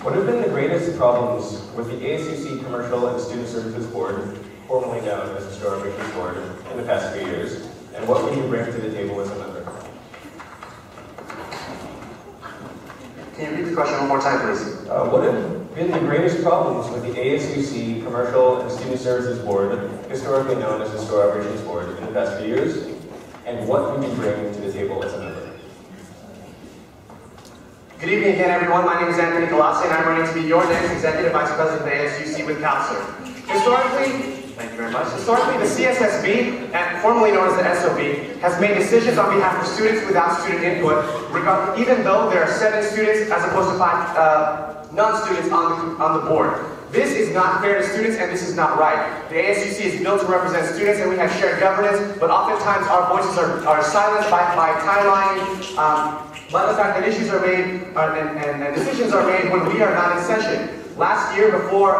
What have been the greatest problems with the ASUC Commercial and Student Services Board, formerly known as the Store Operations Board, in the past few years? And what would you bring to the table as a member? Can you repeat the question one more time, please? What have been the greatest problems with the ASUC Commercial and Student Services Board, historically known as the Store Operations Board, in the past few years? And what would you bring to the table as a member? Good evening again, everyone. My name is Galace, and I'm running to be your next Executive Vice President of the ASUC with CalSERVE. Thank you very much. Historically, the CSSB, and formerly known as the SOB, has made decisions on behalf of students without student input, even though there are 7 students as opposed to 5 non-students on the board. This is not fair to students, and this is not right. The ASUC is built to represent students, and we have shared governance, but oftentimes our voices are silenced by timeline, by the fact that issues are made and decisions are made when we are not in session. Last year, before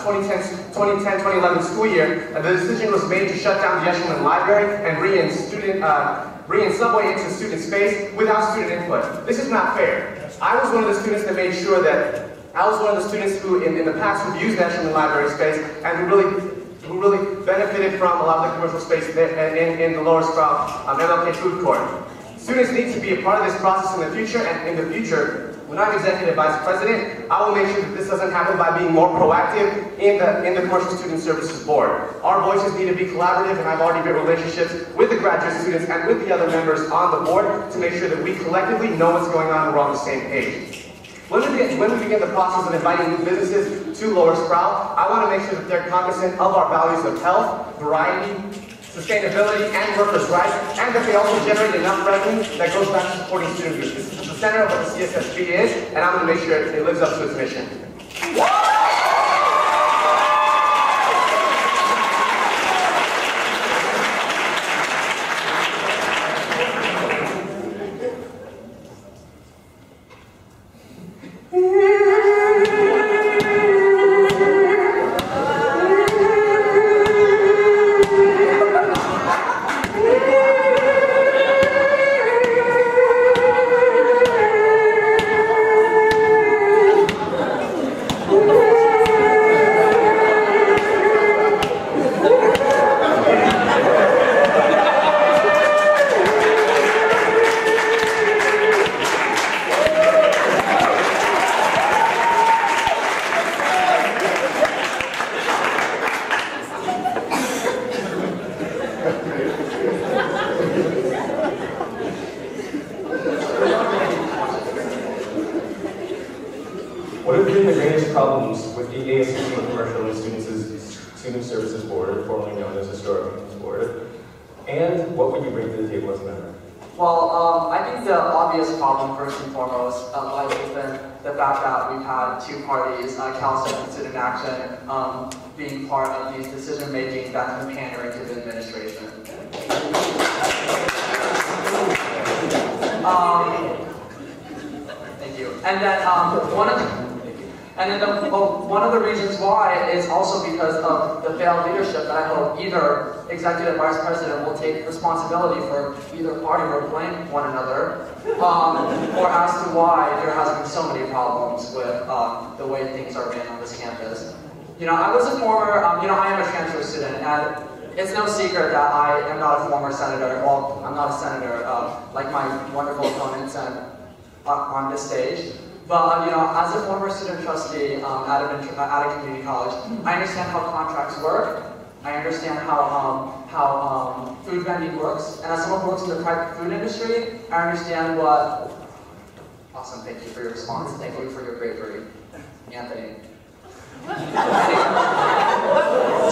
2010-2011 school year, the decision was made to shut down the Eshleman Library and bring in subway into student space without student input. This is not fair. I was one of the students that made sure that I was one of the students who, in the past, who used the Eshleman Library space and who really benefited from a lot of the commercial space in the Lower Sprout MLK food court. Students need to be a part of this process in the future, and in the future, when I'm Executive Vice President, I will make sure that this doesn't happen by being more proactive in the Commercial Student Services Board. Our voices need to be collaborative, and I've already built relationships with the graduate students and with the other members on the board to make sure that we collectively know what's going on and we're on the same page. When we begin the process of inviting new businesses to Lower Sprout, I want to make sure that they're cognizant of our values of health, variety, sustainability, and workers' rights, and that they also generate enough revenue that goes back to supporting student groups. This is the center of what the CSSB is, and I'm going to make sure it lives up to its mission. What have been the greatest problems with the ASUC Commercial and Student Services Board, formerly known as the Store Operations Board? And what would you bring to the table as a member? Well, I think the obvious problem, first and foremost, lies within the fact that we've had 2 parties, CalSERVE and Student Action, being part of these decision-making that's been pandering to the administration. Thank you. And then one of the reasons why is also because of the failed leadership that I hope either Executive Vice President will take responsibility for either party or blame one another, or as to why there has been so many problems with the way things are ran on this campus. You know, I was a former, I am a transfer student, and it's no secret that I am not a former senator. Well, I'm not a senator like my wonderful opponents on this stage. But as a former student trustee at a community college, I understand how contracts work. I understand how food vending works, and as someone who works in the private food industry, I understand what. Awesome! Thank you for your response. Thank you for your bravery, Anthony.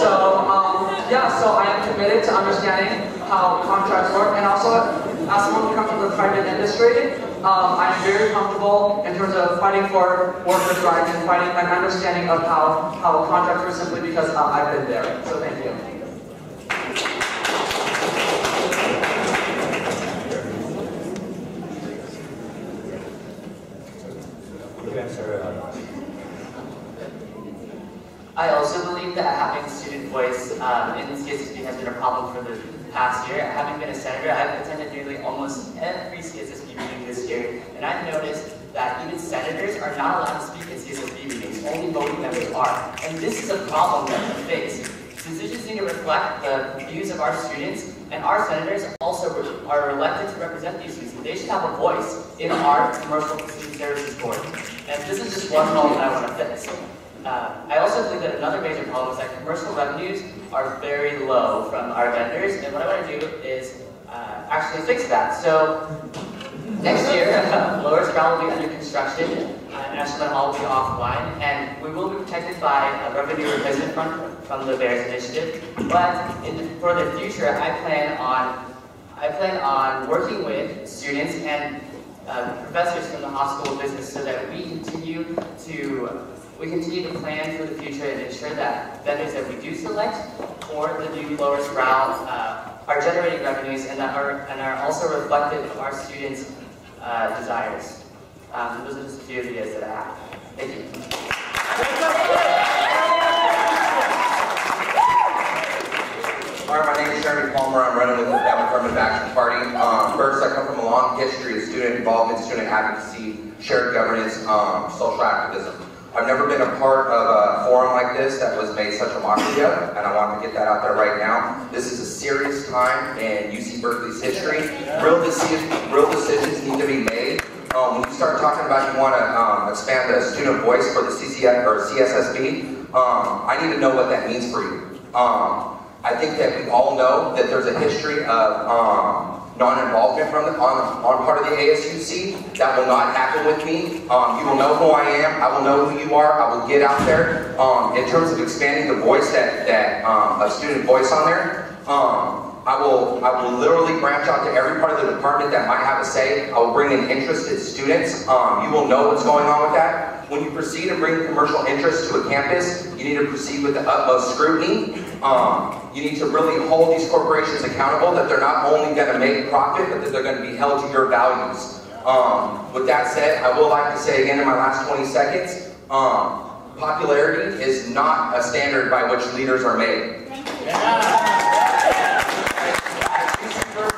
So I am committed to understanding how contracts work, and also as someone who comes from the private industry, I'm very comfortable in terms of fighting for workers' rights and fighting an understanding of how contracts work simply because I've been there. So thank you. I also believe that having student voice in CSSB has been a problem for the past year. Having been a senator, I've attended nearly almost every CSSB meeting this year, and I've noticed that even senators are not allowed to speak in CSSB meetings, only voting members are. And this is a problem that we face. Decisions need to reflect the views of our students, and our senators also are elected to represent these views. They should have a voice in our Commercial Student Services Board. And this is just one problem that I want to fix. I also think that another major problem is that commercial revenues are very low from our vendors, and what I want to do is actually fix that. So next year, Lower Sproul will be under construction, and Eshleman Hall will be offline, and we will be protected by a revenue replacement fund from the VAERS initiative. But for the future, I plan on working with students and professors from the School of Business so that we continue to plan for the future and ensure that vendors that we do select for the new Lower Sproul are generating revenues and are also reflective of our students' desires. Those are just a few ideas that I have. Thank you. Hi, my name is Jeremy Palmer. I'm running with the Affirmative Action Party. First, I come from a long history of student involvement, student advocacy, shared governance, social activism. I've never been a part of a forum like this that was made such a mockery of, and I want to get that out there right now. This is a serious time in UC Berkeley's history. Real decisions need to be made. When you start talking about you want to expand the student voice for the CSSB, I need to know what that means for you. I think that we all know that there's a history of non-involvement on part of the ASUC. That will not happen with me. You will know who I am. I will know who you are. I will get out there. In terms of expanding the voice of student voice on there, I will literally branch out to every part of the department that might have a say. I will bring in interested students. You will know what's going on with that. When you proceed and bring commercial interest to a campus, you need to proceed with the utmost scrutiny. You need to really hold these corporations accountable that they're not only going to make profit, but that they're going to be held to your values. With that said, I would like to say again in my last 20 seconds, popularity is not a standard by which leaders are made.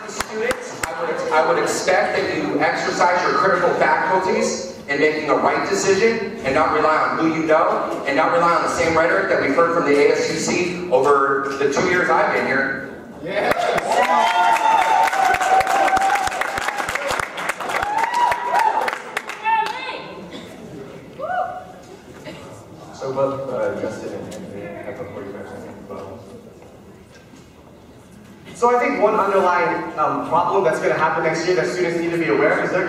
Students, I would expect that you exercise your critical faculties in making a right decision and not rely on who you know and not rely on the same rhetoric that we've heard from the ASUC over the 2 years I've been here. Yes. So both Justin and Anthony have a 45 second vote. So I think one underlying problem that's going to happen next year that students need to be aware of is there's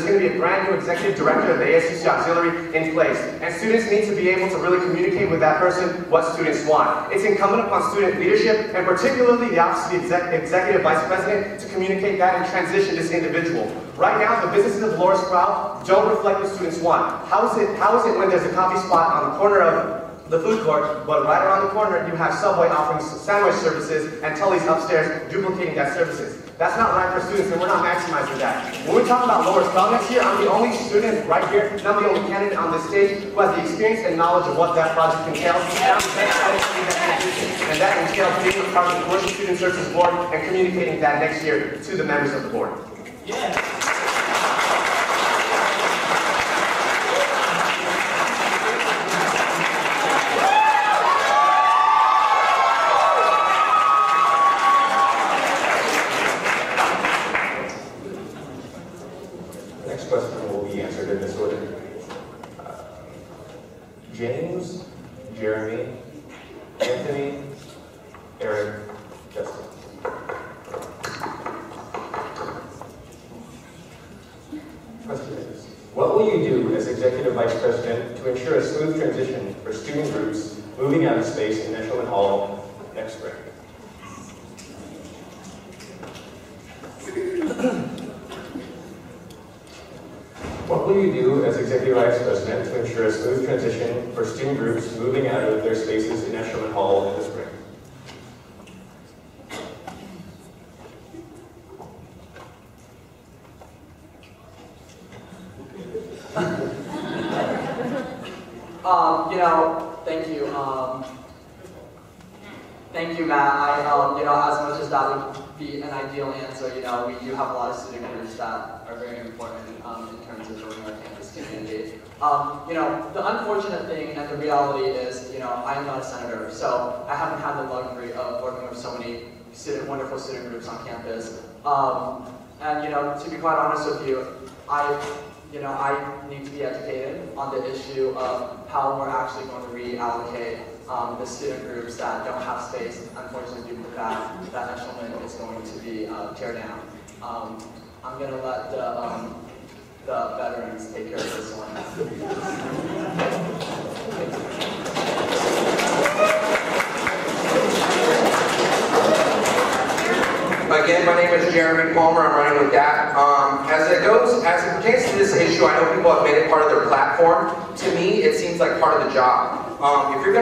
going to be a brand new executive director of the ASUC Auxiliary in place. And students need to be able to really communicate with that person what students want. It's incumbent upon student leadership, and particularly the Office of the Executive Vice President, to communicate that and transition this individual. Right now, the businesses of Lower Sproul don't reflect what students want. How is it when there's a coffee spot on the corner of the food court, but right around the corner you have Subway offering sandwich services and Tully's upstairs duplicating that services? That's not right for students, and we're not maximizing that. When we talk about Lower Sproul next year, I'm the only student right here, and I'm the only candidate on this stage who has the experience and knowledge of what that project entails. And that entails being a part of the Commercial Student Services Board and communicating that next year to the members of the board. Yeah. James, Jeremy, Anthony, Erik, Justin. Question is, what will you do as Executive Vice President to ensure a smooth transition for student groups moving out of space in Eshleman Hall next spring? What will you do as Executive Vice President to ensure a smooth transition for student groups moving out of their spaces in Eshleman Hall in the spring? Thank you. Thank you, Matt. As much as that would be an ideal answer. You know, we do have a lot of student groups that are very important in terms of building our campus community. You know, the unfortunate thing and the reality is, you know, I am not a senator, so I haven't had the luxury of working with so many wonderful student groups on campus. And you know, to be quite honest with you, I need to be educated on the issue of how we're actually going to reallocate the student groups that don't have space, unfortunately due to the fact that Eshleman is going to be teared down. I'm going to let the veterans take care of this one. Again, my name is Jeremy Palmer. I'm running with DAAP. As it pertains to this issue, I know people have made it part of their platform. To me, it seems like part of the job. If you're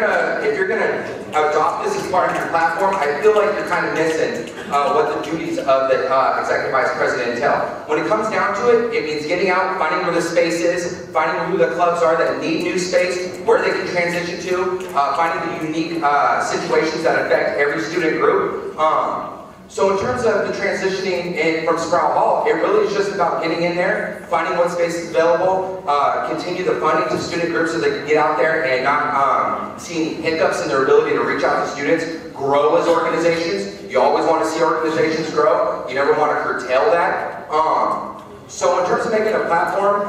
gonna adopt this as part of your platform, I feel like you're kind of missing what the duties of the executive vice president entail. When it comes down to it, it means getting out, finding where the space is, finding who the clubs are that need new space, where they can transition to, finding the unique situations that affect every student group. So in terms of the transitioning in from Sproul Hall, it really is just about getting in there, finding what space is available, continue the funding to student groups so they can get out there and not see any hiccups in their ability to reach out to students, grow as organizations. You always want to see organizations grow. You never want to curtail that. So in terms of making a platform,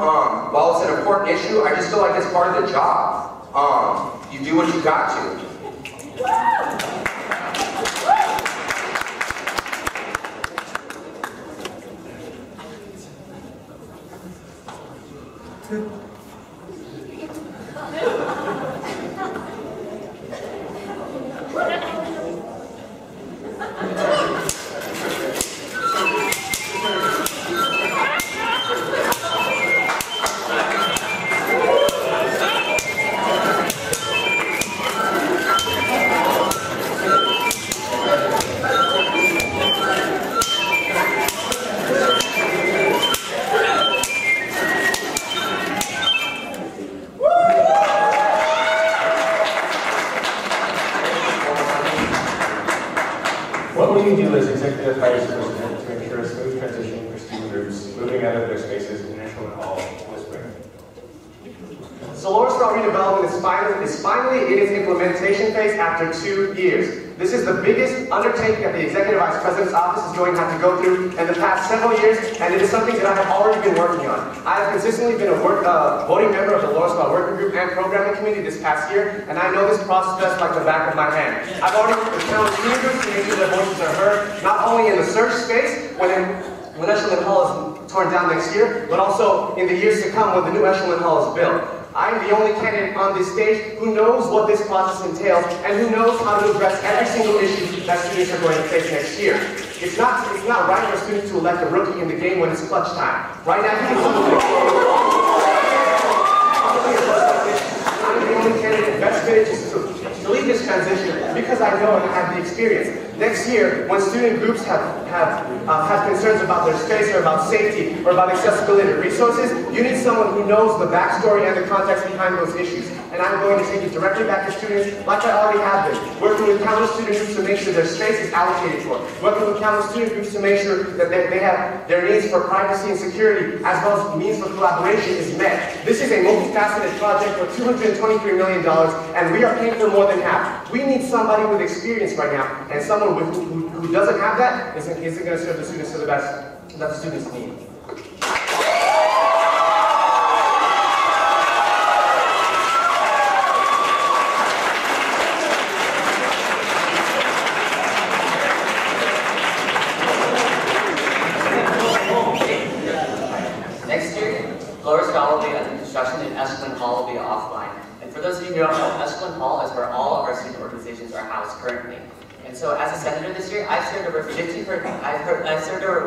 while it's an important issue, I just feel like it's part of the job. You do what you got to. What will you do as executive vice president to ensure a smooth transition for student groups moving out of their spaces in Eshleman Hall in the spring? So Lower Sproul redevelopment is finally in its implementation phase after 2 years. This is the biggest undertaking that the Executive Vice President's office is going to have to go through in the past several years, and it is something that I have already been working on. I have consistently been a voting member of the Lower Sproul Working Group and Programming Committee this past year, and I know this process just like the back of my hand. I've already worked with countless student groups to make sure their voices are heard, not only in the search space, when Eshleman Hall is torn down next year, but also in the years to come when the new Eshleman Hall is built. I'm the only candidate on this stage who knows what this process entails and who knows how to address every single issue that students are going to face next year. It's not right for students to elect a rookie in the game when it's clutch time. Right now, I'm the only candidate best fitted to lead this transition because I know and I have the experience. Next year, when student groups have concerns about their space or about safety or about accessibility to resources, you need someone who knows the backstory and the context behind those issues. And I'm going to take it directly back to students like I already have been, working with countless student groups to make sure their space is allocated for, working with countless student groups to make sure that they have their needs for privacy and security as well as means for collaboration is met. This is a multifaceted project for $223 million and we are paying for more than half. We need somebody with experience right now and someone who doesn't have that isn't going to serve the students to the best that the students need. Next year, Lower Sproul will be under construction and Eshleman Hall will be offline. And for those of you who don't know, Eshleman Hall is where all of our student organizations are housed currently. And so as a senator this year, I've served over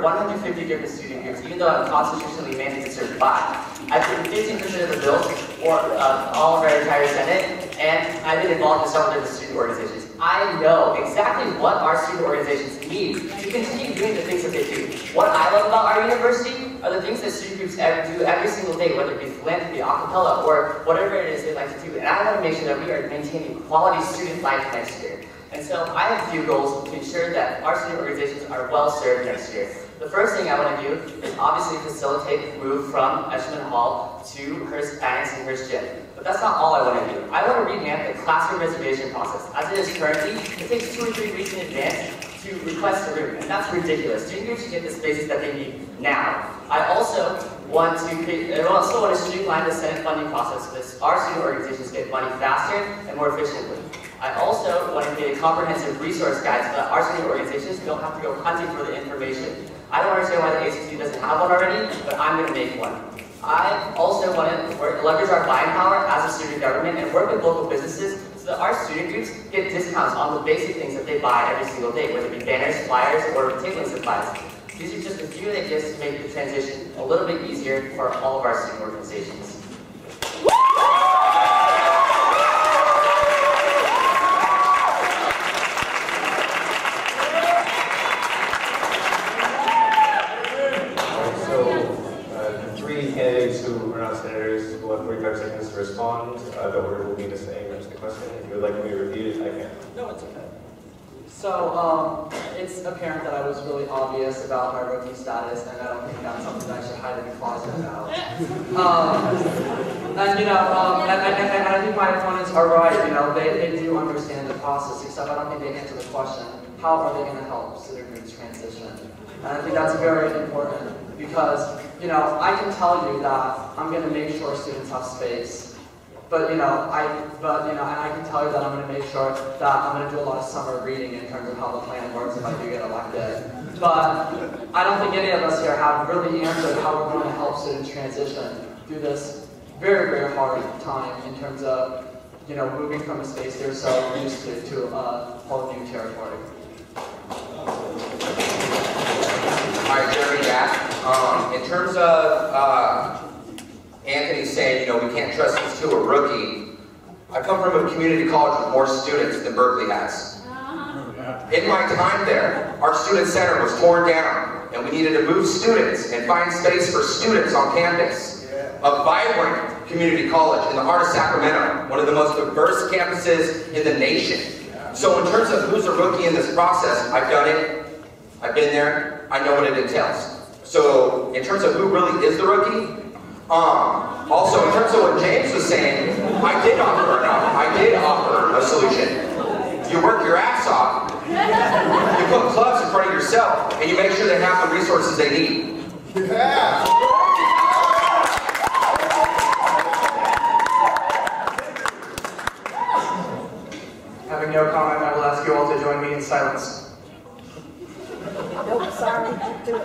150 different student groups, even though I'm constitutionally mandated to serve 5. I've written 15% of the bills for all of our entire Senate, and I've been involved in several different student organizations. I know exactly what our student organizations need to continue doing the things that they do. What I love about our university are the things that student groups do every single day, whether it be philanthropy, a cappella, or whatever it is they like to do. And I want to make sure that we are maintaining quality student life next year. And so I have a few goals to ensure that our student organizations are well served next year. The first thing I want to do is obviously facilitate the move from Eshleman Hall to Hearst Annex and Hearst Gym. But that's not all I want to do. I want to revamp the classroom reservation process. As it is currently, it takes 2 or 3 weeks in advance to request a room, and that's ridiculous. Student groups should get the spaces that they need now. I also want to streamline the Senate funding process so that our student organizations get money faster and more efficiently. I also want to create a comprehensive resource guide so that our student organizations don't have to go hunting for the information. I don't understand why the ASUC doesn't have one already, but I'm going to make one. I also want to leverage our buying power as a student government and work with local businesses so that our student groups get discounts on the basic things that they buy every single day, whether it be banners, flyers, or tabling supplies. These are just a few ideas to make the transition a little bit easier for all of our student organizations. Candidates who are not senators will have 45 seconds to respond. The order will be the same as the question. If you would like me to repeat it, I can. No, it's okay. So, it's apparent that I was really obvious about my rookie status, and I don't think that's something that I should hide in the closet about. And you know, and I think my opponents are right. You know, they do understand the process, except I don't think they answer the question: how are they going to help student groups transition? And I think that's very important because, you know, I can tell you that I'm going to make sure students have space, but and I can tell you that I'm going to make sure that I'm going to do a lot of summer reading in terms of how the plan works if I do get elected. But I don't think any of us here have really answered how we're going to help students transition through this very, very hard time in terms of, you know, moving from a space they're so used to a whole new territory. Hi, Jeremy Dapp. In terms of Anthony saying, you know, we can't trust these two, a rookie, I come from a community college with more students than Berkeley has. In my time there, our student center was torn down, and we needed to move students and find space for students on campus. A vibrant community college in the heart of Sacramento, one of the most diverse campuses in the nation. So in terms of who's a rookie in this process, I've done it, I've been there, I know what it entails. So in terms of who really is the rookie, also in terms of what James was saying, I did offer a solution. You work your ass off, you put clubs in front of yourself, and you make sure they have the resources they need. Yeah. Having no comment, I will ask you all to join me in silence. Nope, sorry. Do it.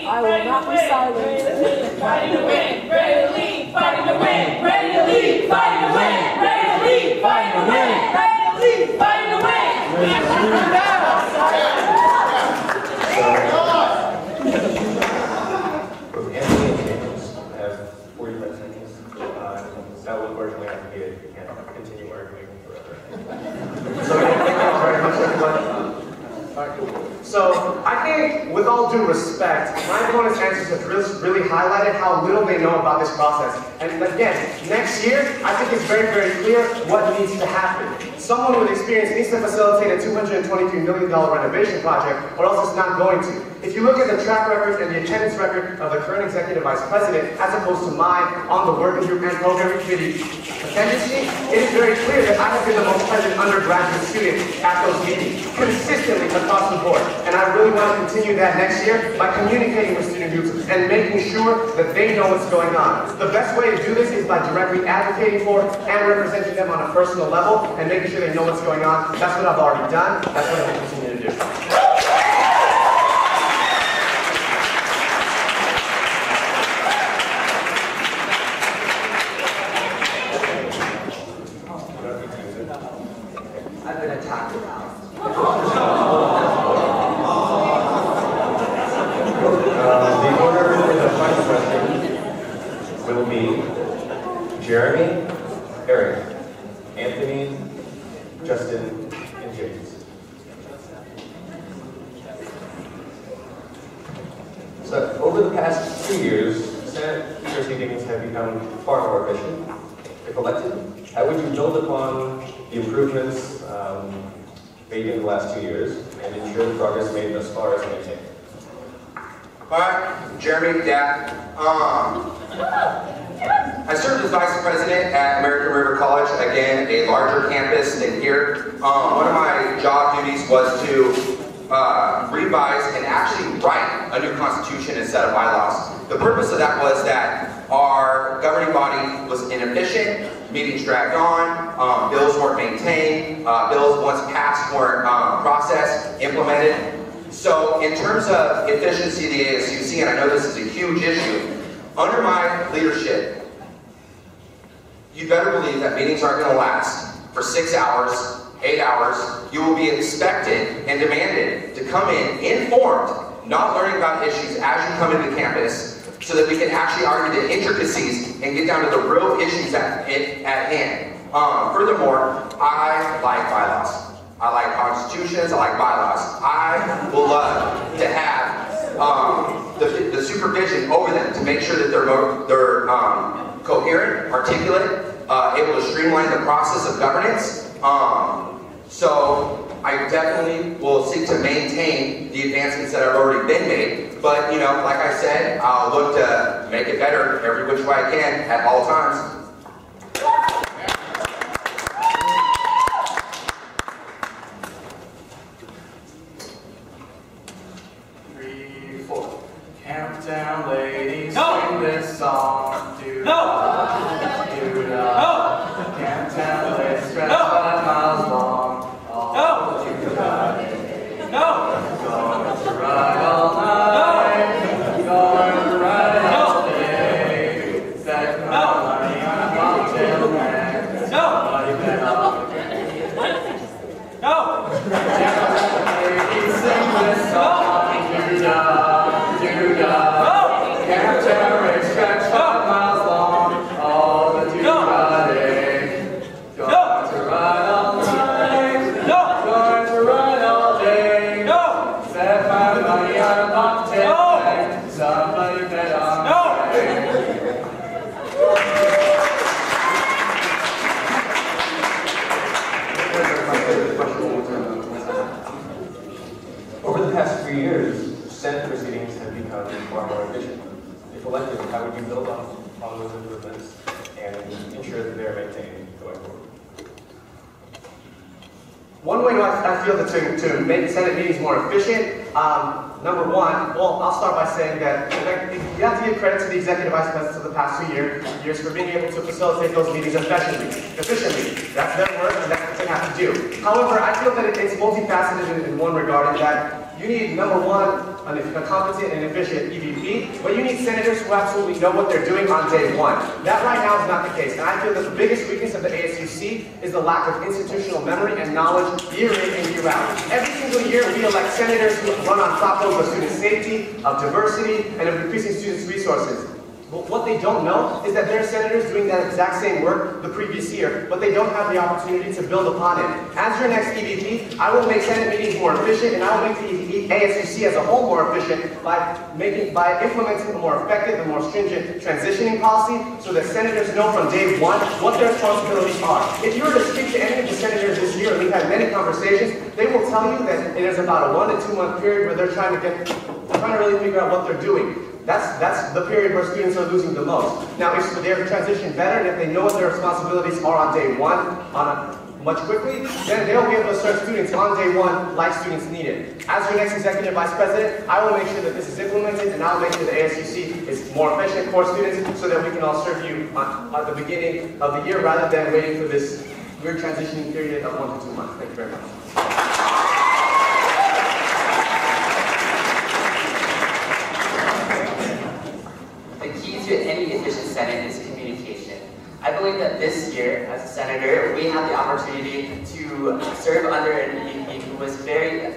I will not be silent. Fighting to win, ready to lead, fighting to win, ready to lead, fighting to win, ready to lead, fighting to win, ready to lead, fighting to win. Both Anthony and James have 45 seconds. That will unfortunately have to be it. We can't continue arguing forever. So thank you very much, everyone. So I think, with all due respect, my opponent's answers have really highlighted how little they know about this process. And again, next year, I think it's very, very clear what needs to happen. Someone with experience needs to facilitate a $223 million renovation project, or else it's not going to. If you look at the track record and the attendance record of the current executive vice president, as opposed to mine on the working group and program committee attendance sheet, it is very clear that I have been the most present undergraduate student at those meetings, consistently across the board. And I really want to continue that next year by communicating with student groups and making sure that they know what's going on. The best way to do this is by directly advocating for and representing them on a personal level and making sure they know what's going on. That's what I've already done. That's what I will continue to do. I've been attacked now. The order for the final question will be Jeremy, Erik, Anthony, Justin, and James. So over the past 2 years, Senate proceedings have become far more efficient. If elected, how would you build upon the improvements made in the last 2 years and ensure the progress made thus far is maintained? Hi, Jeremy, DAAP. I served as vice president at American River College, again, a larger campus than here. One of my job duties was to revise and actually write a new constitution and set of bylaws. The purpose of that was that our governing body was inefficient, meetings dragged on, bills weren't maintained, bills once passed weren't processed, implemented. So in terms of efficiency of the ASUC, and I know this is a huge issue, under my leadership, you better believe that meetings aren't going to last for 6 hours, 8 hours. You will be expected and demanded to come in informed, not learning about issues as you come into campus, so that we can actually argue the intricacies and get down to the real issues at hand. Furthermore, I like bylaws. I like constitutions, I like bylaws. I will love to have the supervision over them to make sure that they're coherent, articulate, able to streamline the process of governance. So I definitely will seek to maintain the advancements that have already been made. But, you know, like I said, I'll look to make it better every which way I can at all times. 3, 4. Camptown ladies, sing this song. Camptown ladies, stretch 5 miles long. Going to ride all night. Going to ride all day. Set my money on a bobtail man. Somebody bet on it. Camptown ladies, sing this song. Camptown race stretch 5 miles long. All the do-da-day. Going to ride all night. Going to ride all day. Set my money on a bobtail bag. Somebody bet on me. Over the past 3 years, Senate proceedings have become far more efficient. If elected, how would you build on those improvements and ensure that they are maintained going forward? One way I feel that to make Senate meetings more efficient, number one, well, I'll start by saying that you have to give credit to the executive vice presidents of the past 2 years for being able to facilitate those meetings efficiently. That's their work, and that's what they have to do. However, I feel that it's multifaceted in one regard, in that you need, number one, a competent and efficient EVP, but you need senators who absolutely know what they're doing on day one. That right now is not the case, and I feel that the biggest weakness of the ASUC is the lack of institutional memory and knowledge year in and year out. Every single year we elect senators who run on platforms of student safety, of diversity, and of increasing students' resources. But what they don't know is that there are senators doing that exact same work the previous year, but they don't have the opportunity to build upon it. As your next EVP, I will make Senate meetings more efficient, and I will make the ASUC as a whole more efficient by implementing a more effective and more stringent transitioning policy so that senators know from day one what their responsibilities are. If you were to speak to any of the senators this year, and we've had many conversations, they will tell you that it is about a 1 to 2 month period where they're trying to really figure out what they're doing. That's the period where students are losing the most. Now, if they're transitioned better, and if they know what their responsibilities are on day one, much quickly, then they'll be able to serve students on day one like students need it. As your next executive vice president, I will make sure that this is implemented, and I'll make sure the ASUC is more efficient for students so that we can all serve you at the beginning of the year rather than waiting for this weird transitioning period of 1 to 2 months. Thank you very much. To any efficient Senate is communication. I believe that this year, as a senator, we had the opportunity to serve under an EVP who was very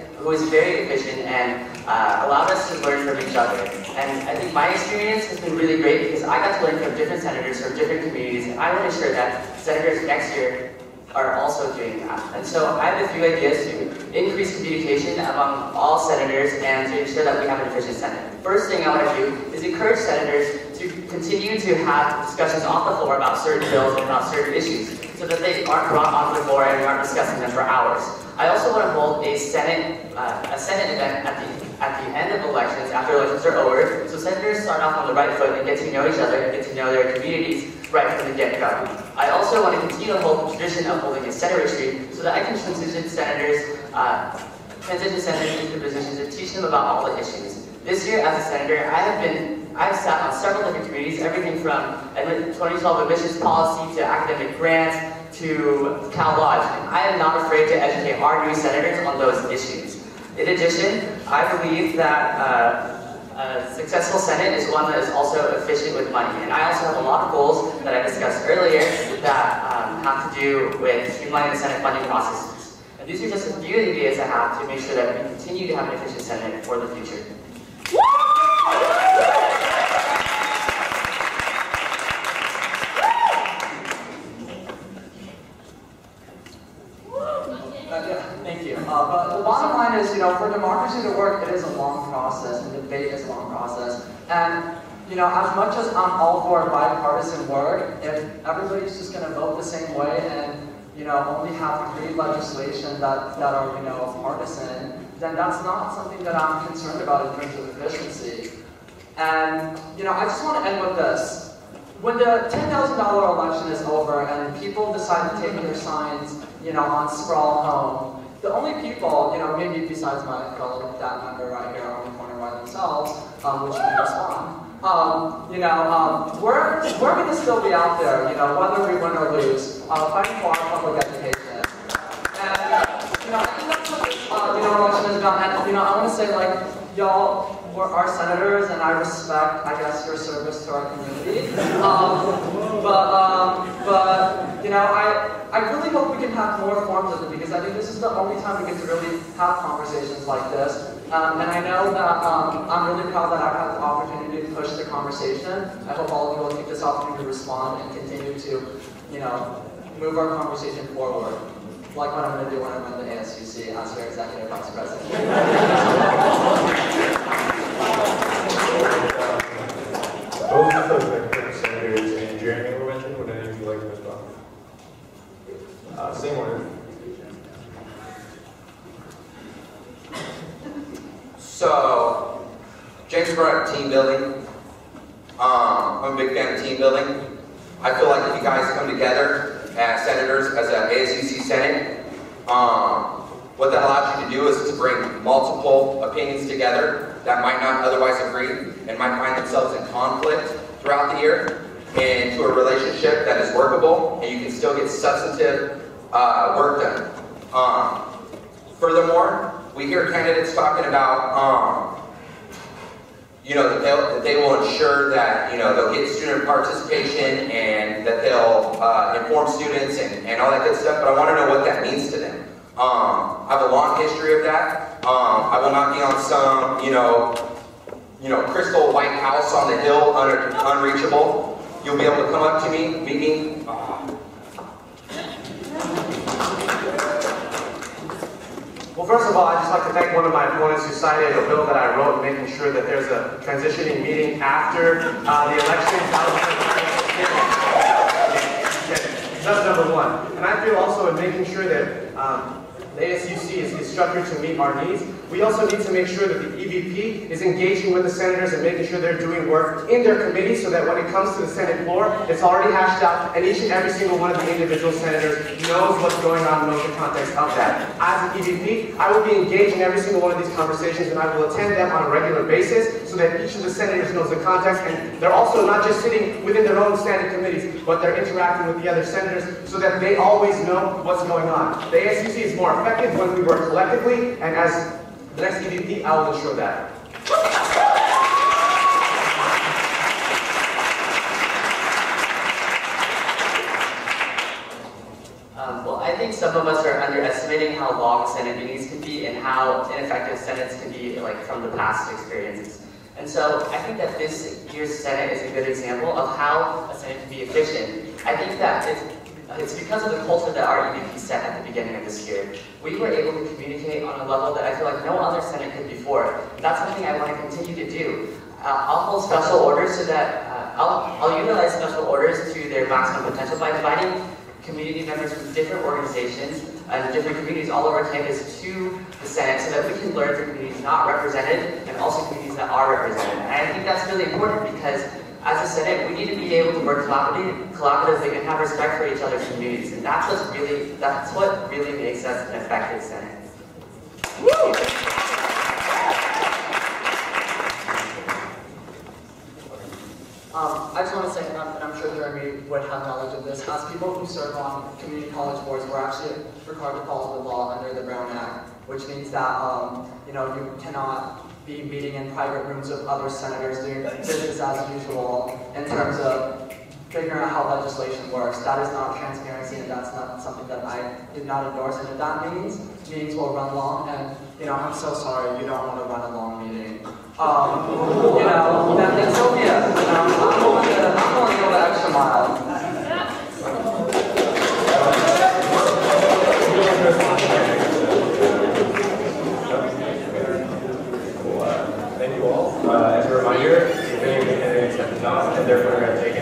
efficient and allowed us to learn from each other. And I think my experience has been really great because I got to learn from different senators from different communities, and I want to ensure that senators next year are also doing that. And so I have a few ideas to increase communication among all senators and to ensure that we have an efficient Senate. First thing I want to do is encourage senators to continue to have discussions off the floor about certain bills and about certain issues, so that they aren't brought onto the floor and we aren't discussing them for hours. I also want to hold a Senate event at the end of elections, after elections are over, so senators start off on the right foot and get to know each other and get to know their communities right from the get-go. I also want to continue to hold the tradition of holding a Senate retreat so that I can transition senators into positions and teach them about all the issues. This year, as a senator, I've sat on several different committees, everything from 2012 admissions policy to academic grants to CalSERVE, and I am not afraid to educate our new senators on those issues. In addition, I believe that a successful Senate is one that is also efficient with money. And I also have a lot of goals that I discussed earlier that have to do with streamlining the Senate funding processes. And these are just a few ideas I have to make sure that we continue to have an efficient Senate for the future. Thank you. But the bottom line is, for democracy to work, it is a long process, and debate is a long process. And, as much as I'm all for bipartisan work, if everybody's just going to vote the same way and, only have 3 legislation that are, partisan, then that's not something that I'm concerned about in terms of efficiency. And, I just want to end with this. When the $10,000 election is over and people decide to take their signs, on Sprawl Home, the only people, maybe besides my fellow DAAP member right here on the corner by themselves, which can respond, we're going to still be out there, whether we win or lose, fighting for our public education. And, I think that's what this, election is about. And, I want to say, y'all, we're our senators, and I respect, I guess, your service to our community. I really hope we can have more forms of it, because I think this is the only time we get to really have conversations like this. And I know that I'm really proud that I've had the opportunity to push the conversation. I hope all of you will take this opportunity to respond and continue to, move our conversation forward, like what I'm going to do when I'm at the ASUC as your executive vice president. Both of those executive senators and Jeremy were mentioned. Would any of you like to respond? Same order. So, James brought up team building. I'm a big fan of team building. I feel like if you guys come together as senators, as an ASUC Senate, what that allows you to do is to bring multiple opinions together that might not otherwise agree and might find themselves in conflict throughout the year into a relationship that is workable, and you can still get substantive work done. Furthermore, we hear candidates talking about that they will ensure that they'll get student participation and that they'll inform students and all that good stuff, but I want to know what that means to them. I have a long history of that. I will not be on some, crystal white house on the hill, unreachable. You'll be able to come up to me, meet me. Well, first of all, I'd just like to thank one of my opponents who cited a bill that I wrote, making sure that there's a transitioning meeting after the election. That's number one. And I feel also in making sure that the ASUC is structured to meet our needs. We also need to make sure that the EVP is engaging with the senators and making sure they're doing work in their committee so that when it comes to the Senate floor, it's already hashed out and each and every single one of the individual senators knows what's going on and knows the context of that. As an EVP, I will be engaged in every single one of these conversations and I will attend them on a regular basis so that each of the senators knows the context, and they're also not just sitting within their own standing committees, but they're interacting with the other senators so that they always know what's going on. The ASUC is more effective when we work collectively, and as the next EVP, I will ensure that. Well, I think some of us are underestimating how long Senate meetings can be and how ineffective Senates can be, from the past experiences. And so I think that this year's Senate is a good example of how a Senate can be efficient. I think that it's because of the culture that our EVP set at the beginning of this year. We were able to communicate on a level that I feel like no other Senate could before. That's something I want to continue to do. I'll hold special orders so that I'll utilize special orders to their maximum potential by inviting community members from different organizations and different communities all over campus to the Senate so that we can learn from communities not represented and also communities that are represented. And I think that's really important because as a Senate, we need to be able to work collaboratively and have respect for each other's communities. And that's what really makes us an effective Senate. Woo! I just want to say, and I'm sure Jeremy would have knowledge of this, as people who serve on community college boards, we're actually required to follow the law under the Brown Act, which means that you cannot be meeting in private rooms with other senators doing business as usual in terms of figuring out how legislation works. That is not transparency, and that's not something that I did not endorse. And if that means meetings will run long, and I'm so sorry you don't want to run a long meeting. Then so be it. I'm going to go the extra mile. Thank you all. As a reminder, if any of the candidates have not, and therefore are going to take